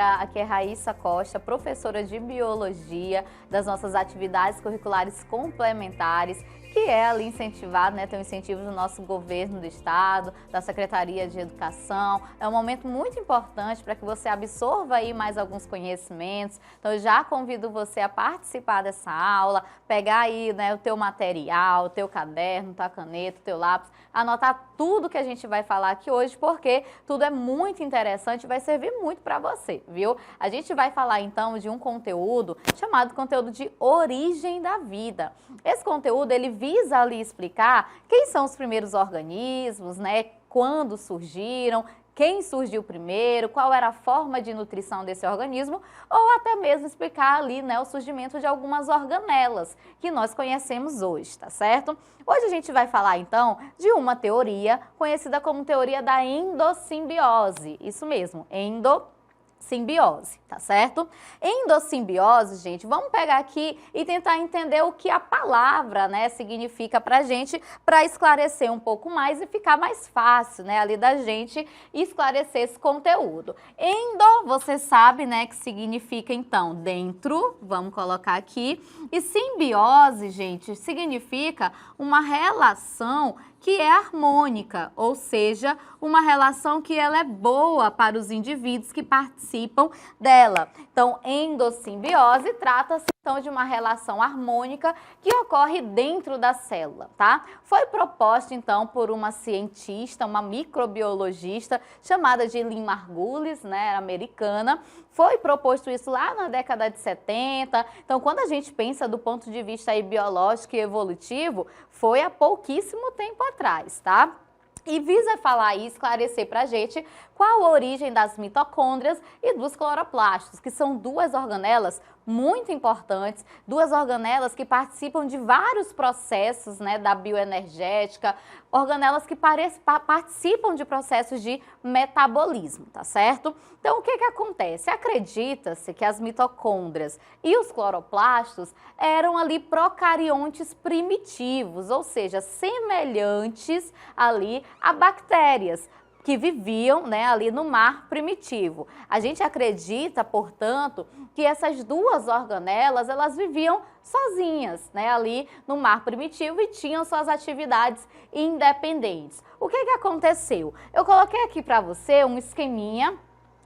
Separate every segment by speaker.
Speaker 1: dia, aqui é Raíssa Costa, professora de Biologia das nossas atividades curriculares complementares, que é ali incentivar, né, tem um incentivo do nosso governo do estado, da Secretaria de Educação. É um momento muito importante para que você absorva aí mais alguns conhecimentos. Então eu já convido você a participar dessa aula, pegar aí, né, o teu material, o teu caderno, tua caneta, o teu lápis, anotar tudo que a gente vai falar aqui hoje, porque tudo é muito interessante e vai servir muito para você, viu? A gente vai falar então de um conteúdo chamado conteúdo de origem da vida. Esse conteúdo, ele visa ali explicar quem são os primeiros organismos, né? Quando surgiram, quem surgiu primeiro, qual era a forma de nutrição desse organismo, ou até mesmo explicar ali, né, o surgimento de algumas organelas que nós conhecemos hoje, tá certo? Hoje a gente vai falar então de uma teoria conhecida como teoria da endossimbiose, isso mesmo, endossimbiose, tá certo? Endossimbiose, gente, vamos pegar aqui e tentar entender o que a palavra, né, significa pra gente, para esclarecer um pouco mais e ficar mais fácil, né, ali da gente esclarecer esse conteúdo. Endo, você sabe, né, que significa então dentro, vamos colocar aqui, e simbiose, gente, significa uma relação que é harmônica, ou seja, uma relação que ela é boa para os indivíduos que participam dela. Então, endossimbiose trata-se então de uma relação harmônica que ocorre dentro da célula, tá? Foi proposta então por uma cientista, uma microbiologista chamada de Lynn Margulis, né, americana. Foi proposto isso lá na década de 70. Então, quando a gente pensa do ponto de vista aí biológico e evolutivo, foi há pouquíssimo tempo atrás, tá? E visa falar e esclarecer pra gente qual a origem das mitocôndrias e dos cloroplastos, que são duas organelas muito importantes, duas organelas que participam de vários processos, né, da bioenergética, organelas que participam de processos de metabolismo, tá certo? Então, o que acontece? Acredita-se que as mitocôndrias e os cloroplastos eram ali procariontes primitivos, ou seja, semelhantes ali a bactérias que viviam, né, ali no mar primitivo. A gente acredita, portanto, que essas duas organelas, elas viviam sozinhas, né, ali no mar primitivo e tinham suas atividades independentes. O que aconteceu? Eu coloquei aqui para você um esqueminha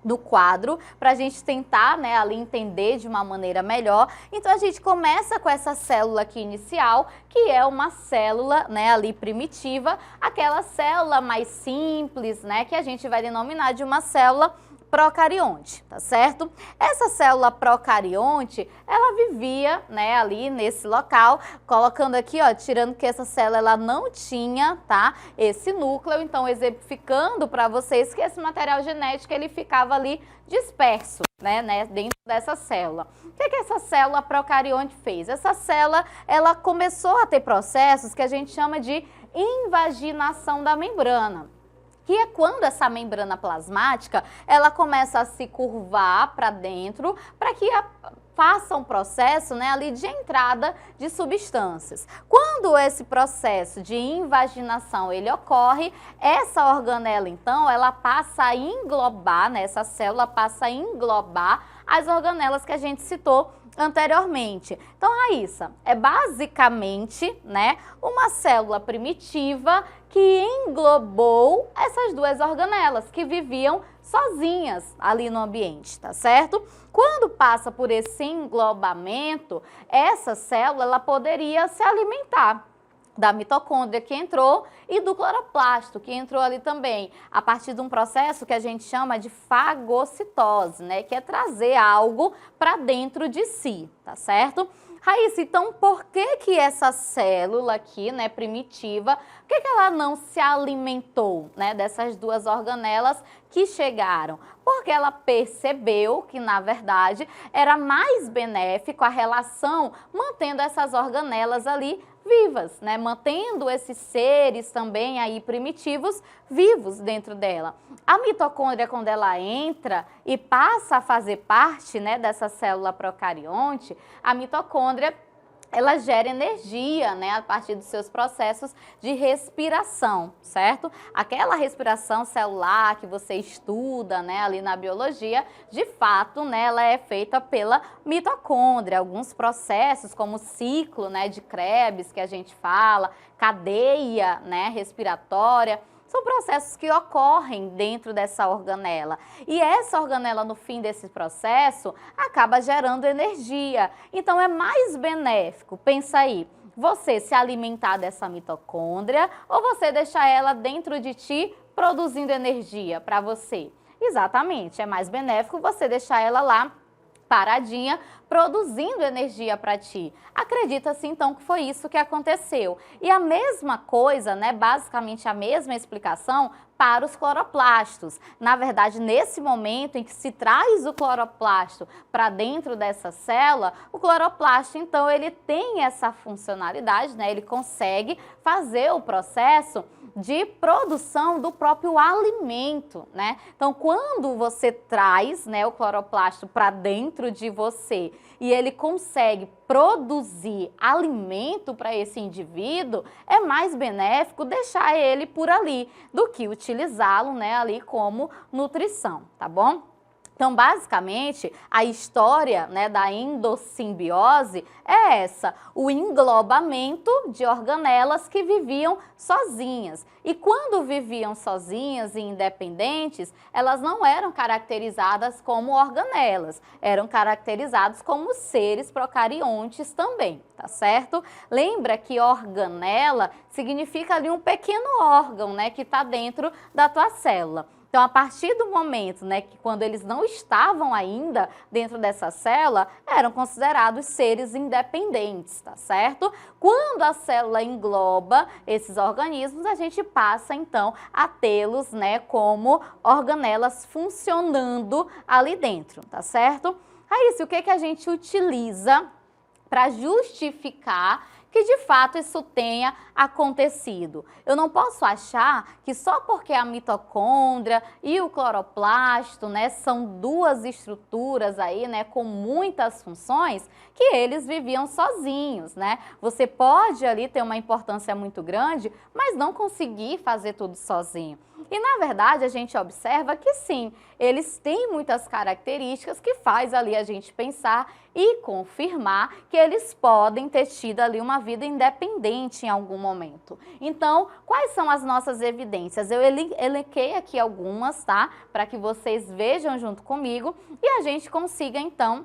Speaker 1: do quadro para a gente tentar, né, ali entender de uma maneira melhor. Então a gente começa com essa célula aqui inicial, que é uma célula, né, ali primitiva, aquela célula mais simples, né, que a gente vai denominar de uma célula procarionte, tá certo? Essa célula procarionte, ela vivia, né, ali nesse local, colocando aqui, ó, tirando que essa célula ela não tinha, tá, esse núcleo, então exemplificando para vocês que esse material genético ele ficava ali disperso, né, dentro dessa célula. O que essa célula procarionte fez? Essa célula, ela começou a ter processos que a gente chama de invaginação da membrana, que é quando essa membrana plasmática ela começa a se curvar para dentro, para que faça um processo, né, ali de entrada de substâncias. Quando esse processo de invaginação ele ocorre, essa organela então ela passa a englobar, né, essa célula passa a englobar as organelas que a gente citou anteriormente. Então, Raíssa, é basicamente, né, uma célula primitiva que englobou essas duas organelas que viviam sozinhas ali no ambiente, tá certo? Quando passa por esse englobamento, essa célula ela poderia se alimentar da mitocôndria que entrou e do cloroplasto que entrou ali também, a partir de um processo que a gente chama de fagocitose, né, que é trazer algo para dentro de si, tá certo? Raíssa, então por que essa célula aqui, né, primitiva, por que ela não se alimentou, né, dessas duas organelas que chegaram? Porque ela percebeu que, na verdade, era mais benéfico a relação mantendo essas organelas ali vivas, né, mantendo esses seres também aí primitivos vivos dentro dela. A mitocôndria, quando ela entra e passa a fazer parte, né, dessa célula procarionte, a mitocôndria ela gera energia, né, a partir dos seus processos de respiração, certo? Aquela respiração celular que você estuda, né, ali na biologia, de fato, né, ela é feita pela mitocôndria. Alguns processos, como o ciclo, né, de Krebs, que a gente fala, cadeia, né, respiratória, são processos que ocorrem dentro dessa organela. E essa organela, no fim desse processo, acaba gerando energia. Então, é mais benéfico, pensa aí, você se alimentar dessa mitocôndria ou você deixar ela dentro de ti produzindo energia para você? Exatamente, é mais benéfico você deixar ela lá paradinha, produzindo energia para ti. Acredita-se então que foi isso que aconteceu. E a mesma coisa, né, basicamente a mesma explicação para os cloroplastos. Na verdade, nesse momento em que se traz o cloroplasto para dentro dessa célula, o cloroplasto, então, ele tem essa funcionalidade, né, ele consegue fazer o processo de produção do próprio alimento, né? Então, quando você traz, né, o cloroplasto para dentro de você e ele consegue produzir alimento para esse indivíduo, é mais benéfico deixar ele por ali do que utilizá-lo, né, ali como nutrição, tá bom? Então, basicamente, a história, né, da endossimbiose é essa, o englobamento de organelas que viviam sozinhas. E quando viviam sozinhas e independentes, elas não eram caracterizadas como organelas, eram caracterizadas como seres procariontes também, tá certo? Lembra que organela significa ali um pequeno órgão, né, que está dentro da tua célula. Então, a partir do momento, né, que quando eles não estavam ainda dentro dessa célula, eram considerados seres independentes, tá certo? Quando a célula engloba esses organismos, a gente passa, então, a tê-los, né, como organelas funcionando ali dentro, tá certo? Aí, o que que a gente utiliza para justificar que de fato isso tenha acontecido? Eu não posso achar que só porque a mitocôndria e o cloroplasto, né, são duas estruturas aí, né, com muitas funções, que eles viviam sozinhos, né? Você pode ali ter uma importância muito grande, mas não conseguir fazer tudo sozinho. E na verdade a gente observa que sim, eles têm muitas características que faz ali a gente pensar e confirmar que eles podem ter tido ali uma vida independente em algum momento. Então, quais são as nossas evidências? Eu elenquei aqui algumas, tá? Para que vocês vejam junto comigo e a gente consiga então,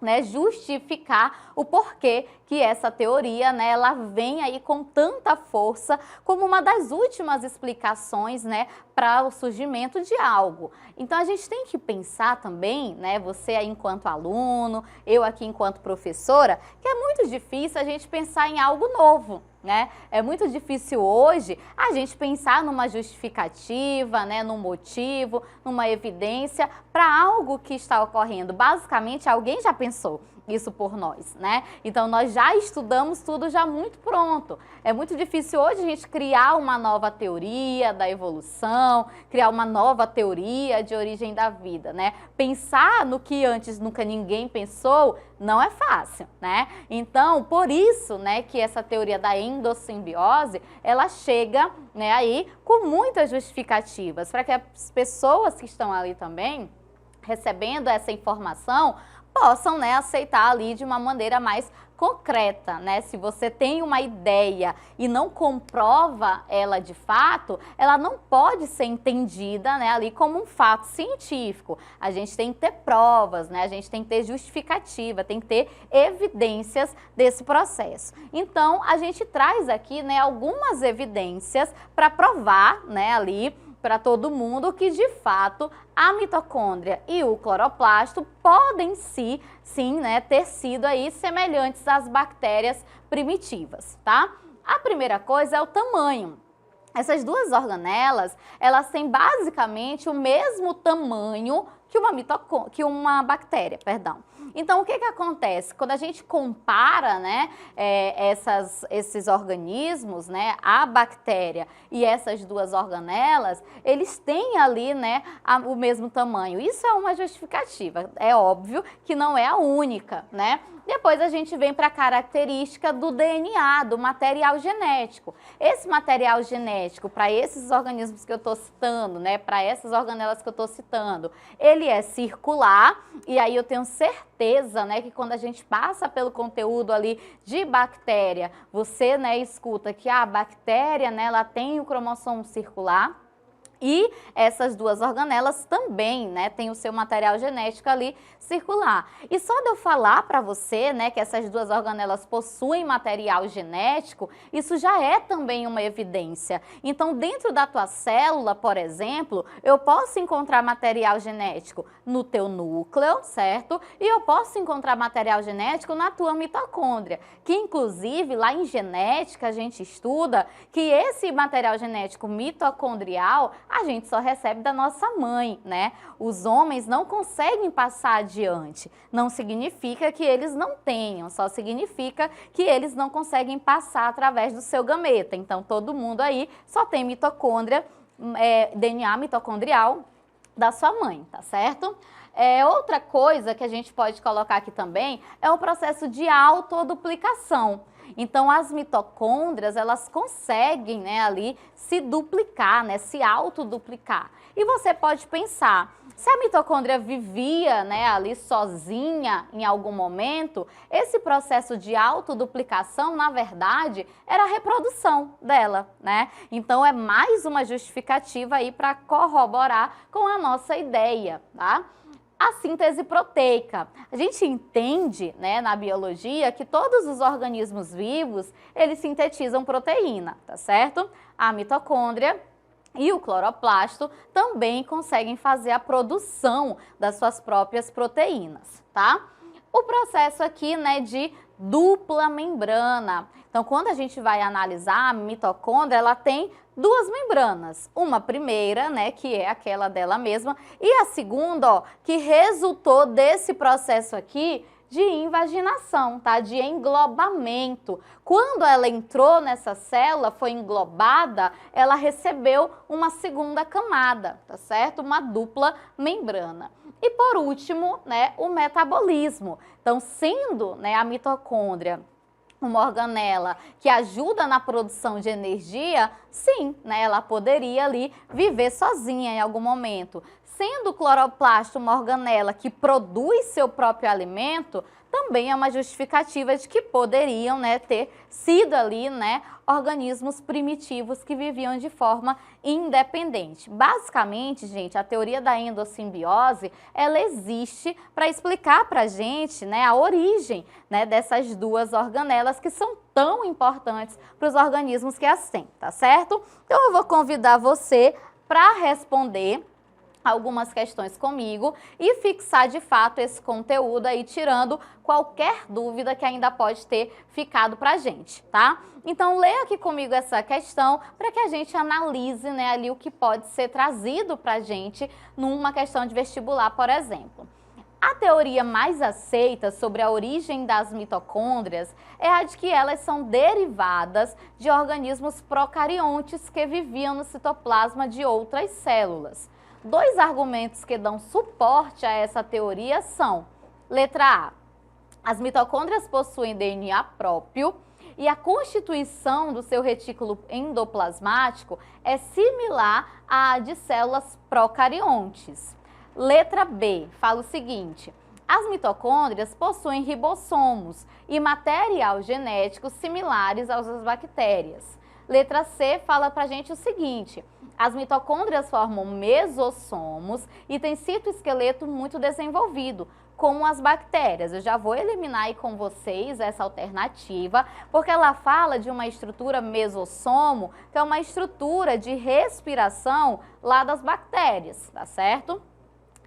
Speaker 1: né, justificar o porquê que essa teoria, né, ela vem aí com tanta força como uma das últimas explicações, né, para o surgimento de algo. Então a gente tem que pensar também, né, você aí enquanto aluno, eu aqui enquanto professora, que é muito difícil a gente pensar em algo novo, né? É muito difícil hoje a gente pensar numa justificativa, né, num motivo, numa evidência para algo que está ocorrendo. Basicamente, alguém já pensou isso por nós, né? Então, nós já estudamos tudo já muito pronto. É muito difícil hoje a gente criar uma nova teoria da evolução, criar uma nova teoria de origem da vida, né? Pensar no que antes nunca ninguém pensou não é fácil, né? Então, por isso, né, que essa teoria da endossimbiose, ela chega, né, aí com muitas justificativas para que as pessoas que estão ali também recebendo essa informação possam, né, aceitar ali de uma maneira mais concreta, né? Se você tem uma ideia e não comprova ela de fato, ela não pode ser entendida, né, ali como um fato científico. A gente tem que ter provas, né? A gente tem que ter justificativa, tem que ter evidências desse processo. Então, a gente traz aqui, né, algumas evidências para provar, né, ali para todo mundo que de fato a mitocôndria e o cloroplasto podem sim, né, ter sido aí semelhantes às bactérias primitivas, tá? A primeira coisa é o tamanho. Essas duas organelas, elas têm basicamente o mesmo tamanho que uma bactéria, perdão. Então, o que acontece? Quando a gente compara, né, esses organismos, né, a bactéria e essas duas organelas, eles têm ali, né, o mesmo tamanho. Isso é uma justificativa. É óbvio que não é a única, né? Depois a gente vem para a característica do DNA, do material genético. Esse material genético, para esses organismos que eu estou citando, né, para essas organelas que eu estou citando, ele é circular, e aí eu tenho certeza, né, que quando a gente passa pelo conteúdo ali de bactéria, você, né, escuta que a bactéria, né, ela tem o cromossomo circular. E essas duas organelas também, né, tem o seu material genético ali circular. E só de eu falar para você, né, que essas duas organelas possuem material genético, isso já é também uma evidência. Então, dentro da tua célula, por exemplo, eu posso encontrar material genético no teu núcleo, certo? E eu posso encontrar material genético na tua mitocôndria, que inclusive lá em genética a gente estuda que esse material genético mitocondrial a gente só recebe da nossa mãe, né? Os homens não conseguem passar adiante. Não significa que eles não tenham, só significa que eles não conseguem passar através do seu gameta. Então, todo mundo aí só tem mitocôndria, DNA mitocondrial da sua mãe, tá certo? Outra coisa que a gente pode colocar aqui também é o processo de autoduplicação. Então, as mitocôndrias, elas conseguem, né, ali se duplicar, né, se autoduplicar. E você pode pensar, se a mitocôndria vivia, né, ali sozinha em algum momento, esse processo de autoduplicação, na verdade, era a reprodução dela, né? Então, é mais uma justificativa aí para corroborar com a nossa ideia, tá? A síntese proteica. A gente entende, né, na biologia que todos os organismos vivos, eles sintetizam proteína, tá certo? A mitocôndria e o cloroplasto também conseguem fazer a produção das suas próprias proteínas, tá? O processo aqui, né, de dupla membrana. Então, quando a gente vai analisar a mitocôndria, ela tem duas membranas. Uma primeira, né, que é aquela dela mesma, e a segunda, ó, que resultou desse processo aqui de invaginação, tá? De englobamento. Quando ela entrou nessa célula, foi englobada, ela recebeu uma segunda camada, tá certo? Uma dupla membrana. E por último, né, o metabolismo. Então, sendo, né, a mitocôndria uma organela que ajuda na produção de energia, sim, né, ela poderia ali viver sozinha em algum momento. Sendo o cloroplasto uma organela que produz seu próprio alimento, também é uma justificativa de que poderiam, né, ter sido ali, né, organismos primitivos que viviam de forma independente. Basicamente, gente, a teoria da endossimbiose, ela existe para explicar para a gente, né, a origem, né, dessas duas organelas que são tão importantes para os organismos que as têm, tá certo? Então, eu vou convidar você para responder algumas questões comigo e fixar de fato esse conteúdo aí, tirando qualquer dúvida que ainda pode ter ficado pra gente, tá? Então, leia aqui comigo essa questão para que a gente analise, né, ali o que pode ser trazido pra gente numa questão de vestibular, por exemplo. A teoria mais aceita sobre a origem das mitocôndrias é a de que elas são derivadas de organismos procariontes que viviam no citoplasma de outras células. Dois argumentos que dão suporte a essa teoria são: letra A, as mitocôndrias possuem DNA próprio e a constituição do seu retículo endoplasmático é similar à de células procariontes. Letra B, fala o seguinte: as mitocôndrias possuem ribossomos e material genético similares aos das bactérias. Letra C fala pra gente o seguinte: as mitocôndrias formam mesossomos e têm citoesqueleto muito desenvolvido, como as bactérias. Eu já vou eliminar aí com vocês essa alternativa, porque ela fala de uma estrutura mesossomo, que é uma estrutura de respiração lá das bactérias, tá certo?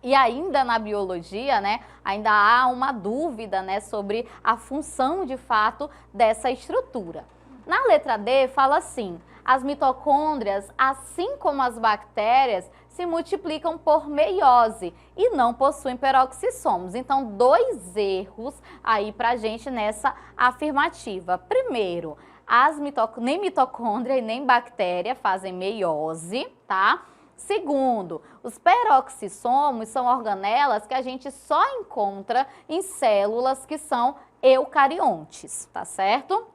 Speaker 1: E ainda na biologia, né, ainda há uma dúvida, né, sobre a função de fato dessa estrutura. Na letra D fala assim: as mitocôndrias, assim como as bactérias, se multiplicam por meiose e não possuem peroxissomos. Então, dois erros aí pra gente nessa afirmativa. Primeiro, nem mitocôndria e nem bactéria fazem meiose, tá? Segundo, os peroxissomos são organelas que a gente só encontra em células que são eucariontes, tá certo?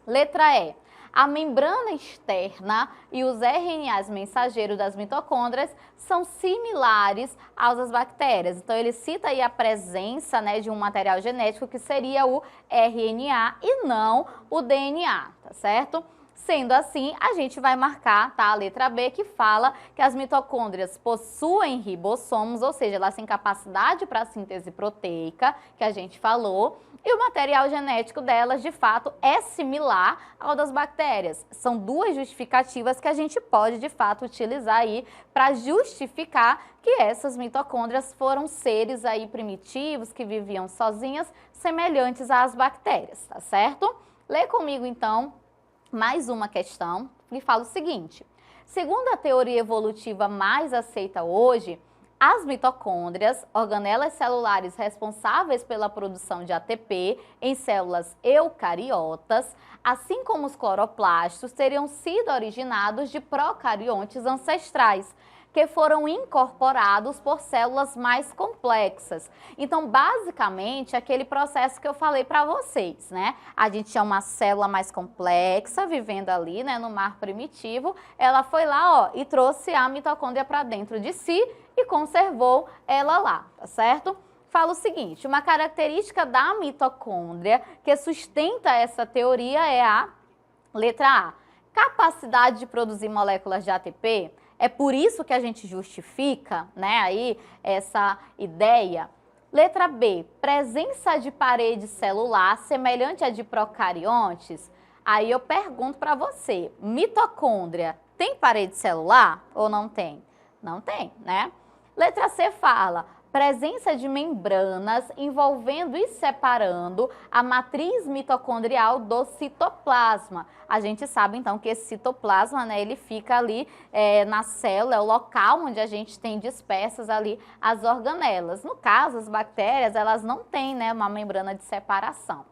Speaker 1: Letra E. A membrana externa e os RNAs mensageiros das mitocôndrias são similares aos das bactérias. Então, ele cita aí a presença, né, de um material genético que seria o RNA e não o DNA, tá certo? Sendo assim, a gente vai marcar, tá, a letra B, que fala que as mitocôndrias possuem ribossomos, ou seja, elas têm capacidade para síntese proteica, que a gente falou, e o material genético delas, de fato, é similar ao das bactérias. São duas justificativas que a gente pode, de fato, utilizar aí para justificar que essas mitocôndrias foram seres aí primitivos, que viviam sozinhas, semelhantes às bactérias, tá certo? Lê comigo, então, mais uma questão que fala o seguinte: segundo a teoria evolutiva mais aceita hoje, as mitocôndrias, organelas celulares responsáveis pela produção de ATP em células eucariotas, assim como os cloroplastos, teriam sido originados de procariontes ancestrais, que foram incorporados por células mais complexas. Então, basicamente, aquele processo que eu falei para vocês, né? A gente tinha uma célula mais complexa vivendo ali, né, no mar primitivo. Ela foi lá, ó, e trouxe a mitocôndria para dentro de si e conservou ela lá, tá certo? Fala o seguinte: uma característica da mitocôndria que sustenta essa teoria é a letra A, capacidade de produzir moléculas de ATP. É por isso que a gente justifica, né, aí essa ideia. Letra B, presença de parede celular semelhante à de procariontes. Aí eu pergunto para você, mitocôndria tem parede celular ou não tem? Não tem, né? Letra C fala: presença de membranas envolvendo e separando a matriz mitocondrial do citoplasma. A gente sabe, então, que esse citoplasma, né, ele fica ali na célula, é o local onde a gente tem dispersas ali as organelas. No caso, as bactérias, elas não têm, né, uma membrana de separação.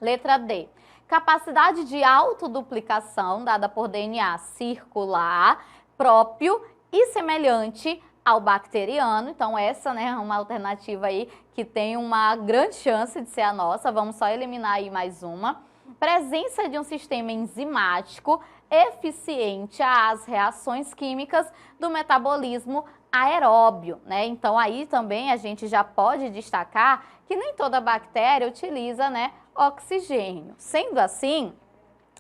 Speaker 1: Letra D. Capacidade de autoduplicação dada por DNA circular, próprio e semelhante ao bacteriano. Então, essa, né, é uma alternativa aí que tem uma grande chance de ser a nossa. Vamos só eliminar aí mais uma. Presença de um sistema enzimático eficiente às reações químicas do metabolismo aeróbio, né? Então, aí também a gente já pode destacar que nem toda bactéria utiliza, né, oxigênio. Sendo assim,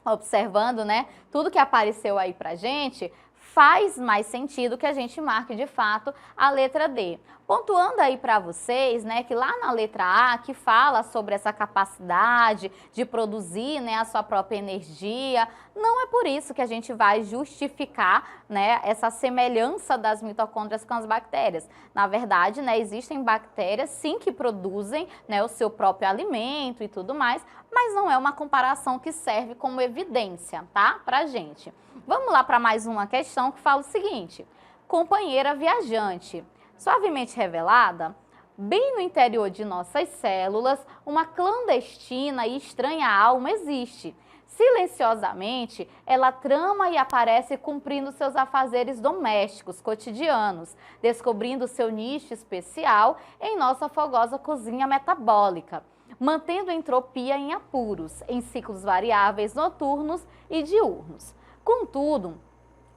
Speaker 1: observando, né, tudo que apareceu aí pra gente, faz mais sentido que a gente marque de fato a letra D. Pontuando aí para vocês, né, que lá na letra A, que fala sobre essa capacidade de produzir, né, a sua própria energia, não é por isso que a gente vai justificar, né, essa semelhança das mitocôndrias com as bactérias. Na verdade, né, existem bactérias sim que produzem, né, o seu próprio alimento e tudo mais, mas não é uma comparação que serve como evidência, tá, pra gente. Vamos lá para mais uma questão que fala o seguinte: companheira viajante. Suavemente revelada, bem no interior de nossas células, uma clandestina e estranha alma existe. Silenciosamente, ela trama e aparece cumprindo seus afazeres domésticos, cotidianos, descobrindo seu nicho especial em nossa fogosa cozinha metabólica, mantendo entropia em apuros, em ciclos variáveis noturnos e diurnos. Contudo,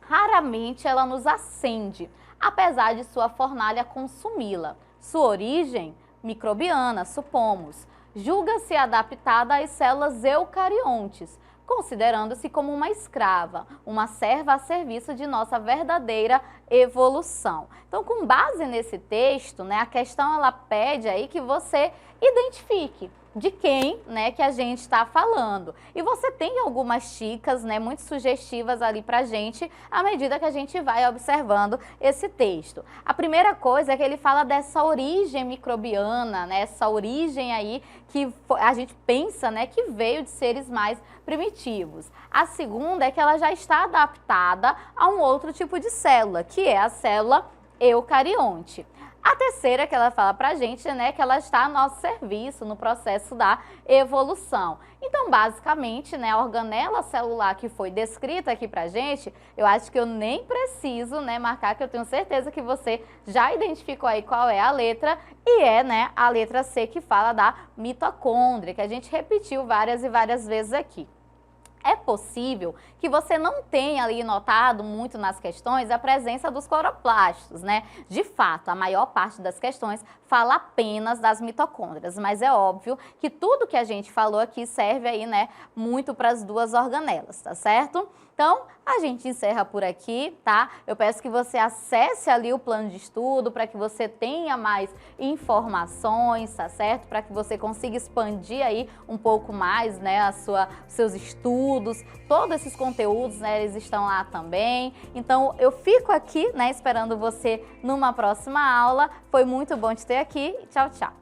Speaker 1: raramente ela nos acende, apesar de sua fornalha consumi-la. Sua origem, microbiana, supomos, julga-se adaptada às células eucariontes, considerando-se como uma escrava, uma serva a serviço de nossa verdadeira evolução. Então, com base nesse texto, né, a questão ela pede aí que você identifique de quem, né, que a gente está falando. E você tem algumas dicas, né, muito sugestivas ali pra gente, à medida que a gente vai observando esse texto. A primeira coisa é que ele fala dessa origem microbiana, né, essa origem aí que a gente pensa, né, que veio de seres mais primitivos. A segunda é que ela já está adaptada a um outro tipo de célula, que é a célula eucarionte. A terceira que ela fala pra gente, né, que ela está a nosso serviço no processo da evolução. Então, basicamente, né, a organela celular que foi descrita aqui pra gente, eu acho que eu nem preciso, né, marcar, que eu tenho certeza que você já identificou aí qual é a letra, e é, né, a letra C, que fala da mitocôndria, que a gente repetiu várias e várias vezes aqui. É possível que você não tenha ali notado muito nas questões a presença dos cloroplastos, né? De fato, a maior parte das questões fala apenas das mitocôndrias, mas é óbvio que tudo que a gente falou aqui serve aí, né, muito para as duas organelas, tá certo? Então, a gente encerra por aqui, tá? Eu peço que você acesse ali o plano de estudo para que você tenha mais informações, tá certo? Para que você consiga expandir aí um pouco mais, né, seus estudos, todos esses conteúdos, né, eles estão lá também. Então, eu fico aqui, né, esperando você numa próxima aula. Foi muito bom te ter aqui. Tchau, tchau.